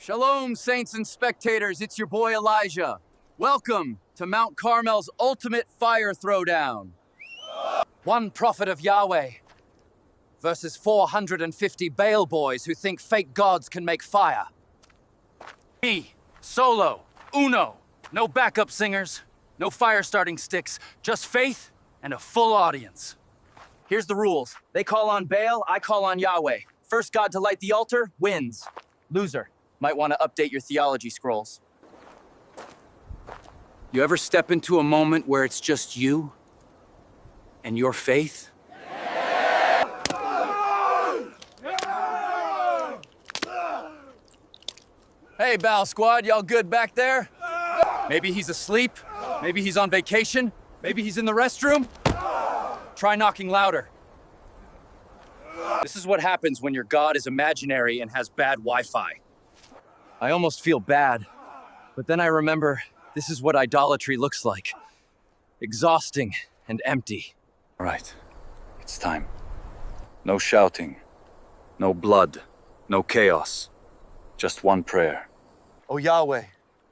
Shalom, saints and spectators, it's your boy Elijah. Welcome to Mount Carmel's ultimate fire throwdown. One prophet of Yahweh versus 450 Bale boys who think fake gods can make fire. Me, solo, uno, no backup singers, no fire starting sticks, just faith and a full audience. Here's the rules. They call on Bale, I call on Yahweh. First god to light the altar wins. Loser. Might want to update your theology scrolls. You ever step into a moment where it's just you and your faith? Hey, Bale squad, y'all good back there? Maybe he's asleep, maybe he's on vacation, maybe he's in the restroom. Try knocking louder. This is what happens when your god is imaginary and has bad Wi-Fi. I almost feel bad, but then I remember this is what idolatry looks like. Exhausting and empty. All right, it's time. No shouting, no blood, no chaos. Just one prayer. O Yahweh,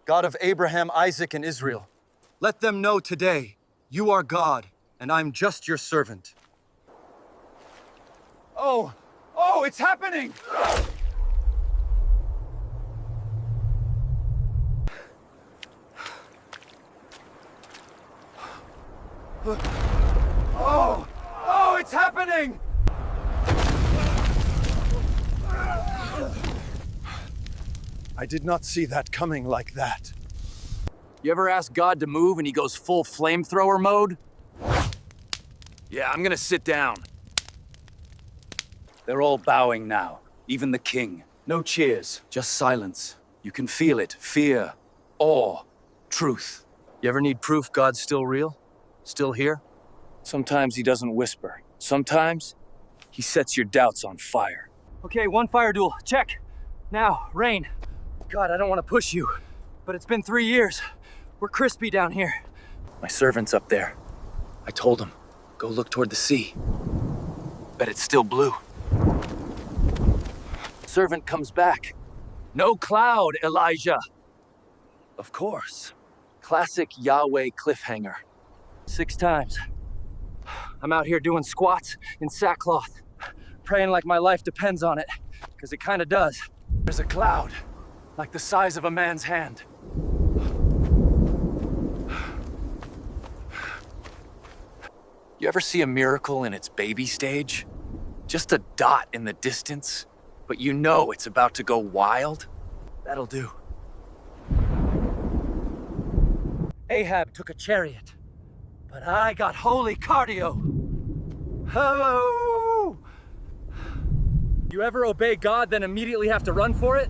God of Abraham, Isaac, and Israel, let them know today you are God, and I'm just your servant. Oh, it's happening! Oh, it's happening! I did not see that coming like that. You ever ask God to move and he goes full flamethrower mode? Yeah, I'm gonna sit down. They're all bowing now, even the king. No cheers, just silence. You can feel it, fear, awe, truth. You ever need proof God's still real? Still here? Sometimes he doesn't whisper. Sometimes he sets your doubts on fire. Okay, one fire duel, check. Now, rain. God, I don't want to push you, but it's been 3 years. We're crispy down here. My servant's up there. I told him, go look toward the sea. Bet it's still blue. Servant comes back. No cloud, Elijah. Of course. Classic Yahweh cliffhanger. 6 times. I'm out here doing squats in sackcloth, praying like my life depends on it, because it kind of does. There's a cloud, like the size of a man's hand. You ever see a miracle in its baby stage? Just a dot in the distance, but you know it's about to go wild? That'll do. Ahab took a chariot, but I got holy cardio. Hello! You ever obey God, then immediately have to run for it?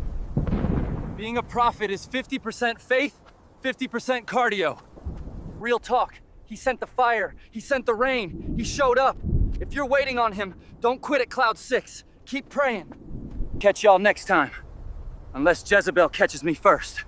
Being a prophet is 50% faith, 50% cardio. Real talk. He sent the fire. He sent the rain. He showed up. If you're waiting on him, don't quit at cloud 6. Keep praying. Catch y'all next time. Unless Jezebel catches me first.